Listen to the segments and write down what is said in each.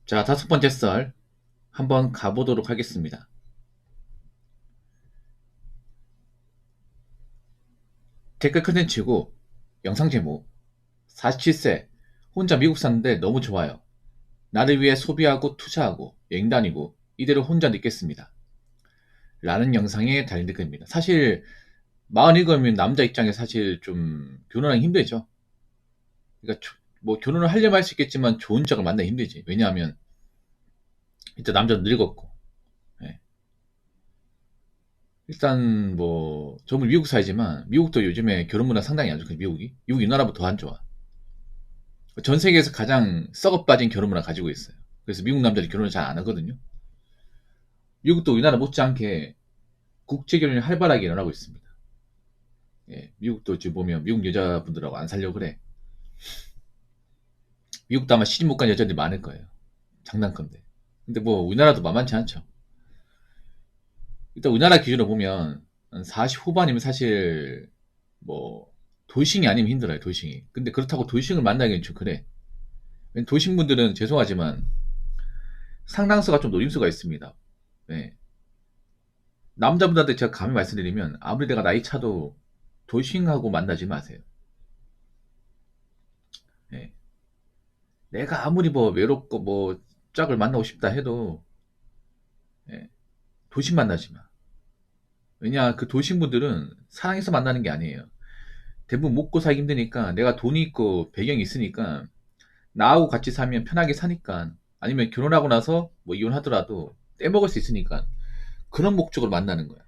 자, 다섯 번째 썰 한번 가보도록 하겠습니다. 댓글 컨텐츠고 영상 제목 47세 혼자 미국 사는데 너무 좋아요. 나를 위해 소비하고 투자하고 여행 다니고 이대로 혼자 있겠습니다. 라는 영상에 달린 댓글입니다. 사실 47이면 남자 입장에 사실 좀 결혼하기 힘들죠. 그러니까 뭐 결혼을 하려면 할 수 있겠지만 좋은 짝을 만나기 힘들지. 왜냐하면 일단 남자는 늙었고, 예. 일단 뭐 저는 미국 살지만 미국도 요즘에 결혼 문화 상당히 안 좋거든요. 미국이 우리나라보다 더 안 좋아. 전 세계에서 가장 썩어 빠진 결혼 문화 가지고 있어요. 그래서 미국 남자들이 결혼을 잘 안 하거든요. 미국도 우리나라 못지않게 국제 결혼이 활발하게 일어나고 있습니다. 예, 미국도 지금 보면 미국 여자분들하고 안 살려고 그래. 미국도 아마 시집 못 간 여자들이 많을 거예요. 장난건데. 근데 뭐 우리나라도 만만치 않죠. 일단 우리나라 기준으로 보면 40 후반이면 사실 뭐 돌싱이 아니면 힘들어요. 돌싱이. 근데 그렇다고 돌싱을 만나기엔 좀 그래. 돌싱분들은 죄송하지만 상당수가 좀 노림수가 있습니다. 네. 남자분들한테 제가 감히 말씀드리면 아무리 내가 나이 차도 돌싱하고 만나지 마세요. 네. 내가 아무리 뭐 외롭고 뭐 짝을 만나고 싶다 해도 네. 돌싱 만나지 마. 왜냐 그 돌싱분들은 사랑해서 만나는 게 아니에요. 대부분 먹고 살기 힘드니까 내가 돈이 있고 배경이 있으니까 나하고 같이 살면 편하게 사니까 아니면 결혼하고 나서 뭐 이혼하더라도 떼먹을 수 있으니까 그런 목적으로 만나는 거야.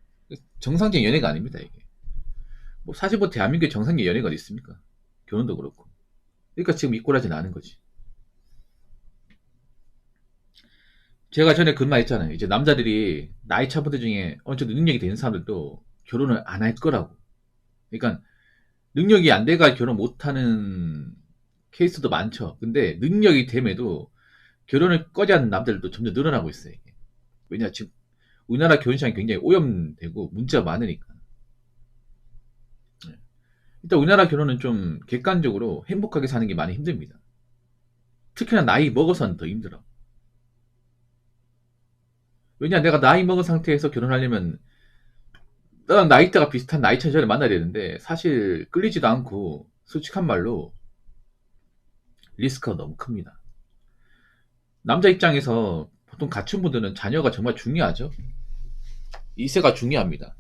정상적인 연애가 아닙니다 이게. 뭐 사실 뭐 대한민국에 정상적인 연애가 어디 있습니까? 결혼도 그렇고. 그러니까 지금 이꼴하진 않은 거지. 제가 전에 그런 말 했잖아요. 이제 남자들이 나이 차 분들 중에 어느 정도 능력이 되는 사람들도 결혼을 안 할 거라고. 그러니까 능력이 안 돼가 결혼 못하는 케이스도 많죠. 근데 능력이 됨에도 결혼을 꺼려하는 남자들도 점점 늘어나고 있어요. 이게. 왜냐 지금 우리나라 결혼 시장이 굉장히 오염되고 문제가 많으니까. 네. 일단 우리나라 결혼은 좀 객관적으로 행복하게 사는 게 많이 힘듭니다. 특히나 나이 먹어서는 더 힘들어. 왜냐 내가 나이 먹은 상태에서 결혼하려면 나랑 나이대가 비슷한 나이 차이를 만나야 되는데 사실 끌리지도 않고 솔직한 말로 리스크가 너무 큽니다. 남자 입장에서 보통 갖춘 분들은 자녀가 정말 중요하죠. 이세가 중요합니다.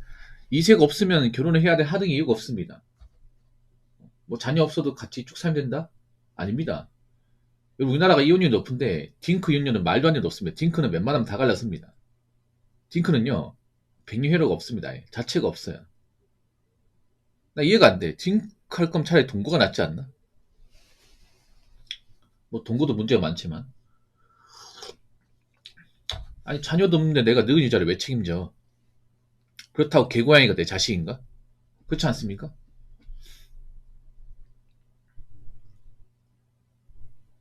이세가 없으면 결혼을 해야 될 하등 이유가 없습니다. 뭐 자녀 없어도 같이 쭉 살면 된다? 아닙니다. 우리나라가 이혼율이 높은데 딩크 이혼율은 말도 안 되게 높습니다. 딩크는 웬만하면 다 갈랐습니다. 딩크는요 백리회로가 없습니다. 자체가 없어요. 나 이해가 안 돼. 딩크 할 거면 차라리 동거가 낫지 않나? 뭐 동거도 문제가 많지만 아니 자녀도 없는데 내가 늙은 여자를 왜 책임져? 그렇다고 개고양이가 내 자식인가? 그렇지 않습니까?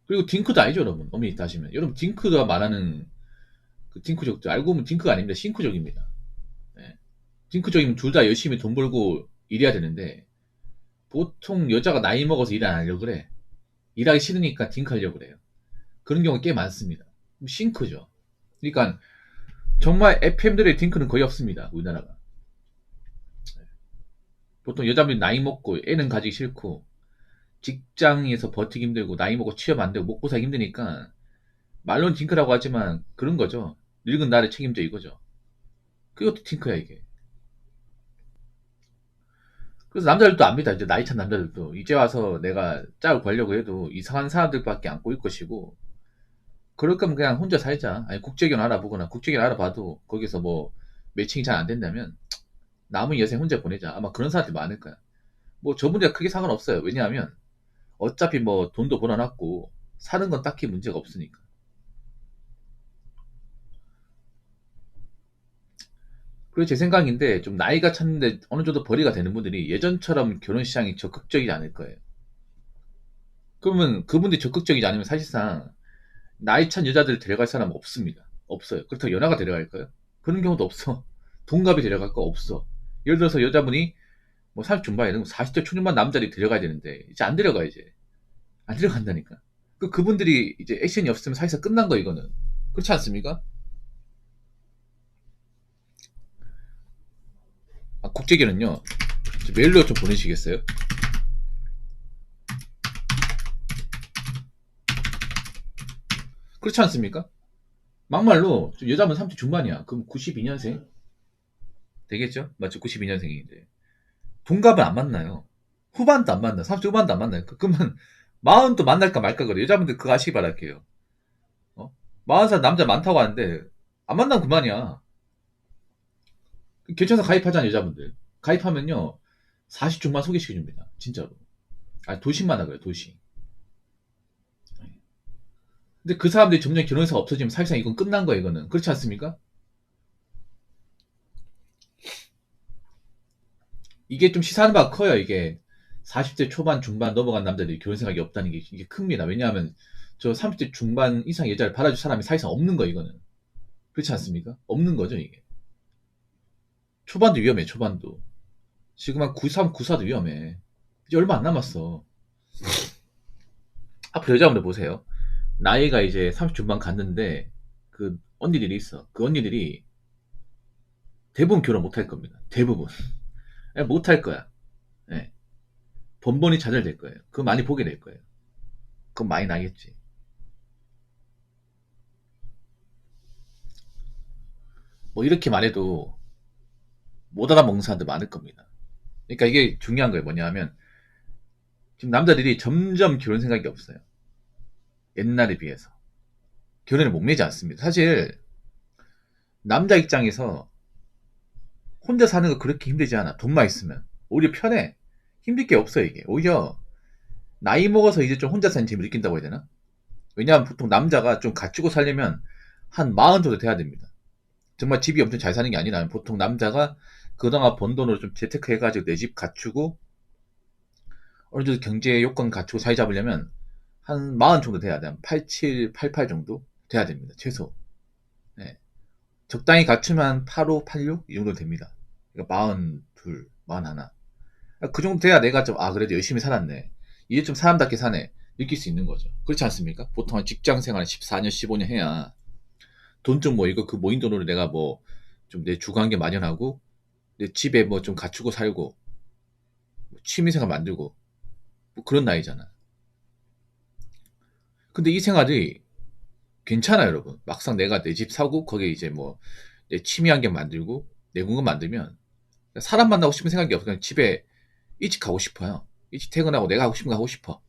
그리고 딩크도 아니죠 여러분. 엄밀히 따지면 여러분 딩크가 말하는 그 딩크족들 알고 보면 딩크가 아닙니다. 싱크족입니다. 예. 딩크족이면 둘 다 열심히 돈 벌고 일해야 되는데 보통 여자가 나이 먹어서 일 안 하려고 그래. 일하기 싫으니까 딩크 하려고 그래요. 그런 경우가 꽤 많습니다. 싱크죠. 그러니까 정말 FM들의 딩크는 거의 없습니다. 우리나라가. 보통 여자분이 나이 먹고 애는 가지기 싫고 직장에서 버티기 힘들고 나이 먹고 취업 안 되고 먹고 살기 힘드니까 말로는 딩크라고 하지만 그런 거죠. 늙은 나를 책임져 이거죠. 그것도 딩크야 이게. 그래서 남자들도 압니다. 이제 나이 찬 남자들도 이제 와서 내가 짝을 구하려고 해도 이상한 사람들밖에 안 꼬일 것이고 그럴 거면 그냥 혼자 살자. 아니 국제결혼 알아보거나 국제결혼 알아봐도 거기서 뭐 매칭이 잘 안 된다면 남은 여생 혼자 보내자. 아마 그런 사람들이 많을 거야. 뭐 저분들이 크게 상관없어요. 왜냐하면 어차피 뭐 돈도 벌어놨고 사는 건 딱히 문제가 없으니까. 그리고 제 생각인데 좀 나이가 찼는데 어느 정도 벌이가 되는 분들이 예전처럼 결혼 시장이 적극적이지 않을 거예요. 그러면 그분들이 적극적이지 않으면 사실상 나이 찬 여자들을 데려갈 사람은 없습니다. 없어요. 그렇다고 연하가 데려갈까요? 그런 경우도 없어. 동갑이 데려갈 거 없어. 예를 들어서 여자분이 뭐 30 중반이든 40대 초중반 남자를 데려가야 되는데 이제 안 데려가 이제 안 데려간다니까. 그분들이 이제 액션이 없으면 사실상 끝난 거 이거는. 그렇지 않습니까? 국제결은요. 메일로 좀 보내시겠어요? 그렇지 않습니까? 막말로 여자분 30 중반이야. 그럼 92년생 되겠죠? 맞죠? 92년생인데 동갑은 안 만나요. 후반도 안 만나. 30 후반도 안 만나요. 그러면 40도 만날까 말까 그래. 여자분들 그거 아시기 바랄게요. 40살 남자 많다고 하는데 안 만나면 그만이야. 결정사 가입하잖아 여자분들. 가입하면요 40 중반 소개시켜줍니다. 진짜로. 도시만 하고요 도시. 근데 그 사람들이 점점 결혼해서 없어지면 사실상 이건 끝난 거야 이거는. 그렇지 않습니까? 이게 좀 시사하는 바가 커요. 이게 40대 초반 중반 넘어간 남자들이 결혼 생각이 없다는 게 이게 큽니다. 왜냐하면 저 30대 중반 이상 여자를 받아줄 사람이 사실상 없는 거 이거는. 그렇지 않습니까? 없는 거죠 이게. 초반도 위험해 초반도. 지금 한 93, 94도 위험해. 이제 얼마 안 남았어. 앞으로 여자분들 보세요. 나이가 이제 30 중반 갔는데 그 언니들이 있어. 그 언니들이 대부분 결혼 못 할 겁니다. 대부분. 못 할 거야. 예. 번번이 좌절될 거예요. 그거 많이 보게 될 거예요. 그건 많이 나겠지. 뭐 이렇게 말해도 못 알아먹는 사람들 많을 겁니다. 그러니까 이게 중요한 거예요. 뭐냐면 지금 남자들이 점점 결혼 생각이 없어요. 옛날에 비해서. 결혼을 못 매지 않습니다. 사실 남자 입장에서 혼자 사는 거 그렇게 힘들지 않아. 돈만 있으면. 오히려 편해. 힘들 게 없어요 이게. 오히려 나이 먹어서 이제 좀 혼자 사는 재미 느낀다고 해야 되나? 왜냐하면 보통 남자가 좀 갖추고 살려면 한 40 정도 돼야 됩니다. 정말 집이 엄청 잘 사는 게 아니라 보통 남자가 그동안 번 돈으로 좀 재테크 해가지고 내 집 갖추고 어느 정도 경제 요건 갖추고 사이 잡으려면 한 40 정도 돼야 돼. 한 87, 88 정도 돼야 됩니다. 최소. 네. 적당히 갖추면 85, 86 이 정도 됩니다. 그러니까 42, 41. 그 정도 돼야 내가 좀 그래도 열심히 살았네. 이제 좀 사람답게 사네. 느낄 수 있는 거죠. 그렇지 않습니까? 보통 한 직장 생활 14년, 15년 해야 돈 좀 모이고 그 모인 돈으로 내가 뭐 좀 내 주거한 게 마련하고 내 집에 뭐 좀 갖추고 살고 취미생활 만들고 뭐 그런 나이잖아. 근데 이 생활이 괜찮아요, 여러분. 막상 내가 내 집 사고 거기에 이제 뭐 내 취미 한 개 만들고 내 공간 만들면 사람 만나고 싶은 생각이 없어. 그냥 집에 일찍 가고 싶어요. 일찍 퇴근하고 내가 하고 싶은 거 하고 싶어.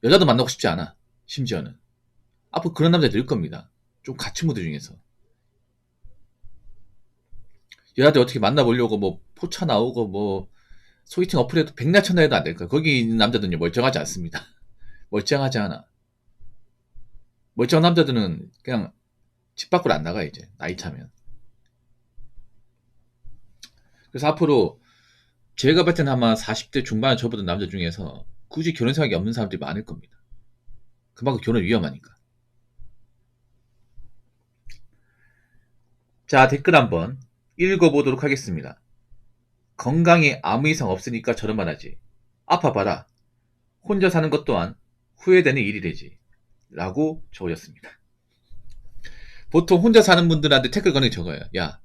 여자도 만나고 싶지 않아. 심지어는. 앞으로 그런 남자 늘 겁니다. 좀 갖춘 분들 중에서. 여자들 어떻게 만나보려고 뭐 포차 나오고 뭐 소개팅 어플에도 백날 천날해도 안 될 거야. 거기 있는 남자들은요 멀쩡하지 않습니다. 멀쩡하지 않아. 멀쩡한 남자들은 그냥 집 밖으로 안 나가 이제 나이 차면. 그래서 앞으로 제가 봤을 때는 아마 40대 중반에 접어든 남자 중에서 굳이 결혼 생각이 없는 사람들이 많을 겁니다. 그만큼 결혼 위험하니까. 자, 댓글 한번 읽어보도록 하겠습니다. 건강에 아무 이상 없으니까 저런만 하지. 아파봐라. 혼자 사는 것 또한 후회되는 일이래지. 라고 적어졌습니다. 보통 혼자 사는 분들한테 댓글 거는 게 저거예요. 야,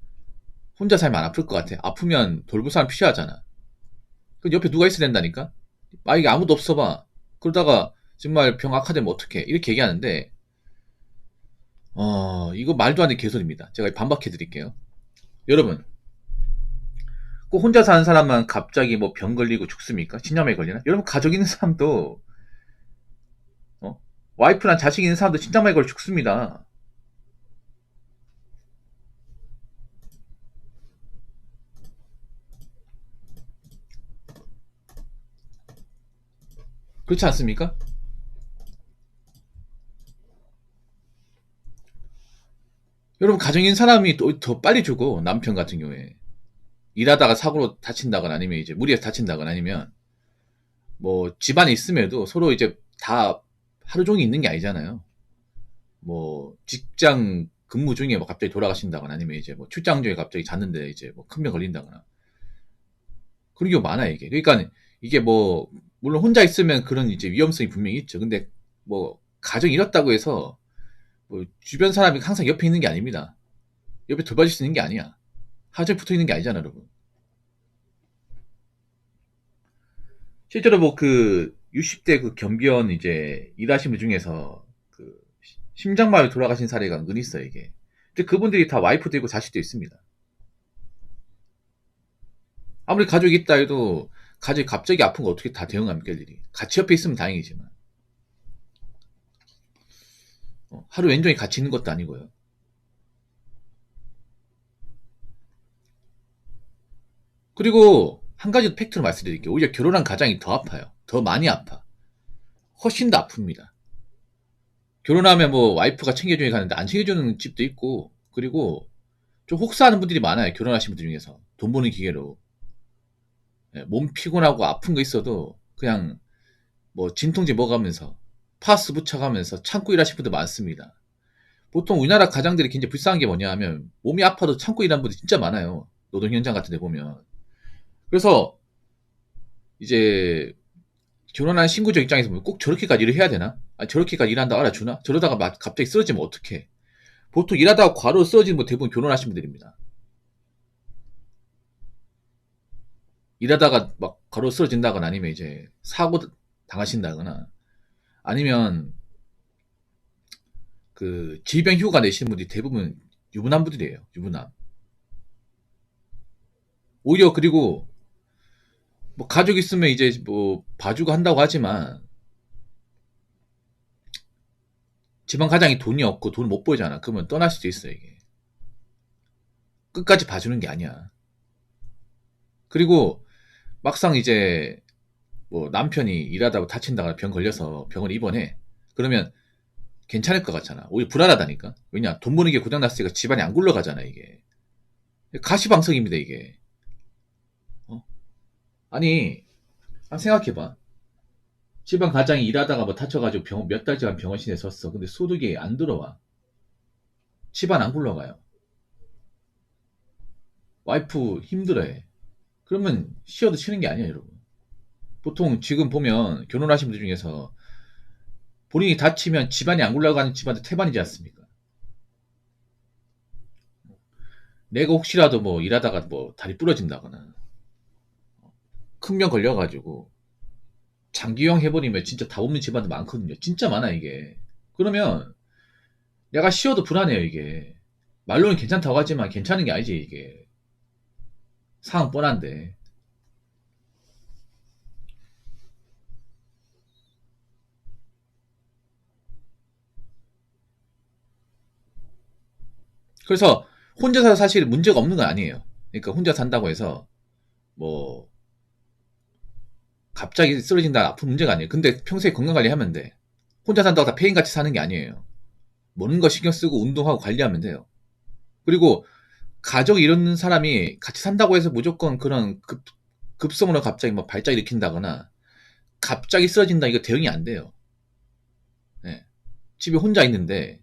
혼자 살면 안 아플 것 같아. 아프면 돌볼 사람 필요하잖아. 그 옆에 누가 있어야 된다니까? 이게 아무도 없어 봐. 그러다가 정말 병 악화되면 어떡해. 이렇게 얘기하는데, 이거 말도 안 되는 개소리입니다. 제가 반박해 드릴게요. 여러분, 꼭 혼자 사는 사람만 갑자기 뭐 병 걸리고 죽습니까? 신념에 걸리나? 여러분, 가족 있는 사람도, 와이프랑 자식 있는 사람도 신장말에 걸려 죽습니다. 그렇지 않습니까? 여러분, 가정 있는 사람이 더 빨리 죽어. 남편 같은 경우에. 일하다가 사고로 다친다거나 아니면 이제 무리해서 다친다거나 아니면 뭐 집안에 있음에도 서로 이제 다 하루 종일 있는 게 아니잖아요. 뭐 직장 근무 중에 뭐 갑자기 돌아가신다거나 아니면 이제 뭐 출장 중에 갑자기 잤는데 이제 뭐 큰 병 걸린다거나 그런 경우 많아요 이게. 그러니까 이게 뭐 물론 혼자 있으면 그런 이제 위험성이 분명히 있죠. 근데 뭐 가정이 이렇다고 해서 뭐 주변 사람이 항상 옆에 있는 게 아닙니다. 옆에 돌봐줄 수 있는 게 아니야. 하루 종일 붙어 있는 게 아니잖아, 여러분. 실제로 뭐 그 60대 그 경비원 이제 일하신 분 중에서 그 심장마비 돌아가신 사례가 은근히 있어요, 이게. 근데 그분들이 다 와이프도 있고 자식도 있습니다. 아무리 가족이 있다 해도 가족이 갑자기 아픈 거 어떻게 다 대응합니까, 일일이. 같이 옆에 있으면 다행이지만. 하루 왼종일 같이 있는 것도 아니고요. 그리고 한 가지 팩트로 말씀드릴게요. 오히려 결혼한 가장이 더 아파요. 더 많이 아파. 훨씬 더 아픕니다. 결혼하면 뭐 와이프가 챙겨주니 가는데 안 챙겨주는 집도 있고, 그리고 좀 혹사하는 분들이 많아요. 결혼하신 분들 중에서. 돈 버는 기계로. 예, 몸 피곤하고 아픈 거 있어도 그냥 뭐 진통제 먹으면서 파스 붙여가면서 참고 일하시는 분들 많습니다. 보통 우리나라 가장들이 굉장히 불쌍한 게 뭐냐 하면 몸이 아파도 참고 일하는 분들이 진짜 많아요. 노동 현장 같은 데 보면. 그래서 이제 결혼한 신구적 입장에서 보면 꼭 저렇게까지 일을 해야 되나? 아니, 저렇게까지 일한다 알아주나? 저러다가 갑자기 쓰러지면 어떡해? 보통 일하다가 과로 쓰러지는 분 대부분 결혼하신 분들입니다. 일하다가 막 과로 쓰러진다거나 아니면 이제 사고 당하신다거나 아니면 그 질병 휴가 내시는 분들이 대부분 유부남 분들이에요. 유부남. 오히려 그리고 뭐 가족 있으면 이제 뭐 봐주고 한다고 하지만 집안 가장이 돈이 없고 돈을 못 벌잖아. 그러면 떠날 수도 있어 이게. 끝까지 봐주는 게 아니야. 그리고 막상 이제 뭐 남편이 일하다가 다친다거나 병 걸려서 병원 입원해. 그러면 괜찮을 것 같잖아. 오히려 불안하다니까. 왜냐? 돈 버는 게 고장났으니까 집안이 안 굴러가잖아, 이게. 가시방석입니다, 이게. 어? 아니, 한번 생각해봐. 집안 가장이 일하다가 뭐 다쳐가지고 몇 달간 병원실에 섰어. 근데 소득이 안 들어와. 집안 안 굴러가요. 와이프 힘들어해. 그러면 쉬어도 쉬는 게 아니야, 여러분. 보통 지금 보면 결혼하신 분들 중에서 본인이 다치면 집안이 안 굴러가는 집안도 태반이지 않습니까? 내가 혹시라도 뭐 일하다가 뭐 다리 부러진다거나 큰 병 걸려가지고 장기용 해버리면 진짜 다 없는 집안도 많거든요. 진짜 많아 이게. 그러면 내가 쉬어도 불안해요 이게. 말로는 괜찮다고 하지만 괜찮은 게 아니지 이게. 상황 뻔한데. 그래서 혼자 서 사실 문제가 없는 건 아니에요. 그러니까 혼자 산다고 해서 뭐 갑자기 쓰러진다 아픈 문제가 아니에요. 근데 평소에 건강관리하면 돼. 혼자 산다고 다 폐인같이 사는 게 아니에요. 먹는 거 신경 쓰고 운동하고 관리하면 돼요. 그리고 가족 이런 사람이 같이 산다고 해서 무조건 그런 급성으로 갑자기 뭐 발작 일으킨다거나 갑자기 쓰러진다 이거 대응이 안 돼요. 네. 집에 혼자 있는데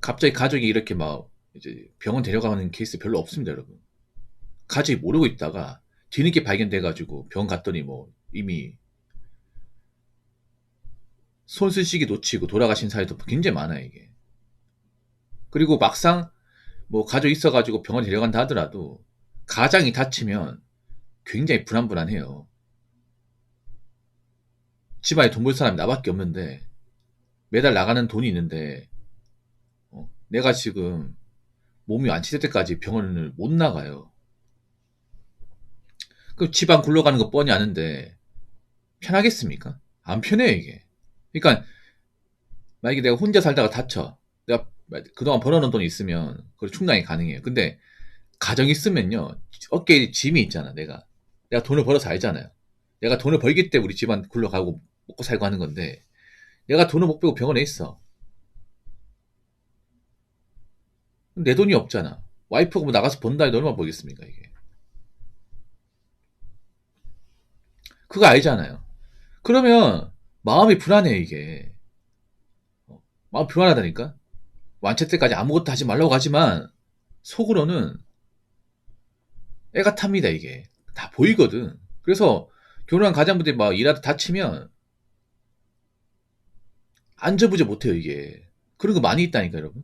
갑자기 가족이 이렇게 막 이제 병원 데려가는 케이스 별로 없습니다, 여러분. 가족이 모르고 있다가 뒤늦게 발견돼가지고 병원 갔더니 뭐 이미 손쓸시기 놓치고 돌아가신 사례도 굉장히 많아요, 이게. 그리고 막상 뭐 가족 있어가지고 병원 데려간다 하더라도 가장이 다치면 굉장히 불안불안해요. 집안에 돈 벌 사람이 나밖에 없는데 매달 나가는 돈이 있는데 내가 지금 몸이 안 치실 때까지 병원을 못 나가요. 그 집안 굴러가는 거 뻔히 아는데 편하겠습니까? 안 편해요 이게. 그러니까 만약에 내가 혼자 살다가 다쳐. 내가 그동안 벌어놓은 돈이 있으면 그걸 충당이 가능해요. 근데 가정 있으면요 어깨에 짐이 있잖아. 내가 돈을 벌어서 알잖아요. 내가 돈을 벌기 때문에 우리 집안 굴러가고 먹고 살고 하는 건데 내가 돈을 못 벌고 병원에 있어. 내 돈이 없잖아. 와이프가 뭐 나가서 번다 해도 얼마 벌겠습니까 이게. 그거 알잖아요. 그러면 마음이 불안해 이게. 마음 불안하다니까. 완체 때까지 아무것도 하지 말라고 하지만 속으로는 애가 탑니다 이게. 다 보이거든. 그래서 결혼한 가장분들이 막 일하다 다치면 안절부절 못해요, 이게. 그런 거 많이 있다니까, 여러분.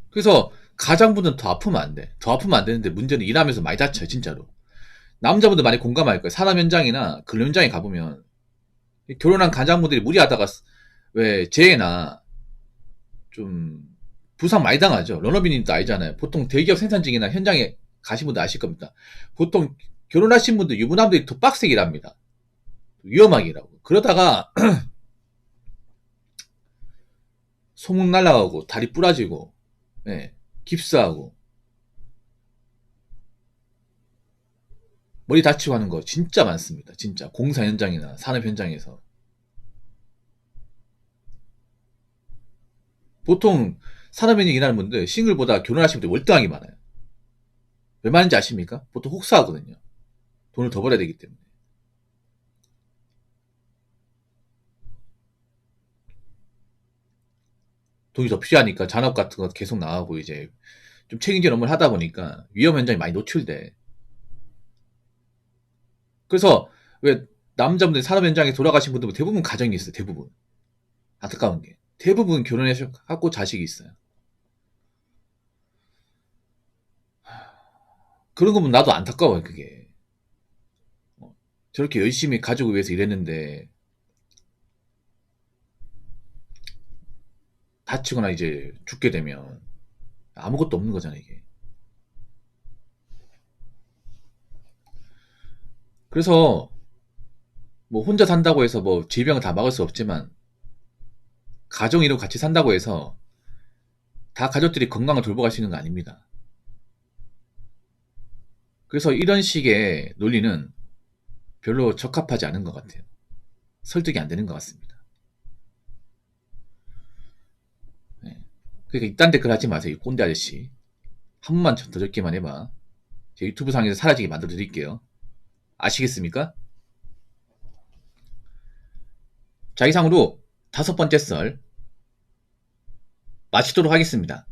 그래서 가장분은 더 아프면 안 돼. 더 아프면 안 되는데 문제는 일하면서 많이 다쳐요, 진짜로. 남자분들 많이 공감할 거예요. 산업 현장이나 근로 현장에 가보면 결혼한 가장분들이 무리하다가 왜 재해나 좀 부상 많이 당하죠. 런너비님도 알잖아요. 보통 대기업 생산직이나 현장에 가신 분들 아실 겁니다. 보통 결혼하신 분들 유부남들이 더 빡세게 일합니다. 위험하게 일하고. 그러다가 소문 날라가고 다리 부러지고 예, 깁스하고 머리 다치고 하는 거 진짜 많습니다. 진짜 공사 현장이나 산업 현장에서 보통 산업 현장 일하는 분들 싱글보다 결혼하신 분들 월등하게 많아요. 왜 많은지 아십니까? 보통 혹사하거든요. 돈을 더 벌어야 되기 때문에. 돈이 더 필요하니까 잔업 같은 거 계속 나가고 이제 좀 책임진 업무를 하다 보니까 위험 현장이 많이 노출돼. 그래서 왜 남자분들 산업 현장에 돌아가신 분들 대부분 가정이 있어요. 대부분. 안타까운 게. 대부분 결혼하고 자식이 있어요. 그런 거 보면 나도 안타까워요, 그게. 저렇게 열심히 가족을 위해서 일했는데 다치거나 이제 죽게 되면 아무것도 없는 거잖아요, 이게. 그래서 뭐 혼자 산다고 해서 뭐 질병을 다 막을 수 없지만 가정 이루고 같이 산다고 해서 다 가족들이 건강을 돌보갈 수 있는 거 아닙니다. 그래서 이런 식의 논리는 별로 적합하지 않은 것 같아요. 설득이 안 되는 것 같습니다. 네. 그러니까 이딴 댓글 하지 마세요. 이 꼰대 아저씨. 한 번만 더 적기만 해봐. 제 유튜브 상에서 사라지게 만들어 드릴게요. 아시겠습니까? 자, 이상으로 5번째 썰 마치도록 하겠습니다.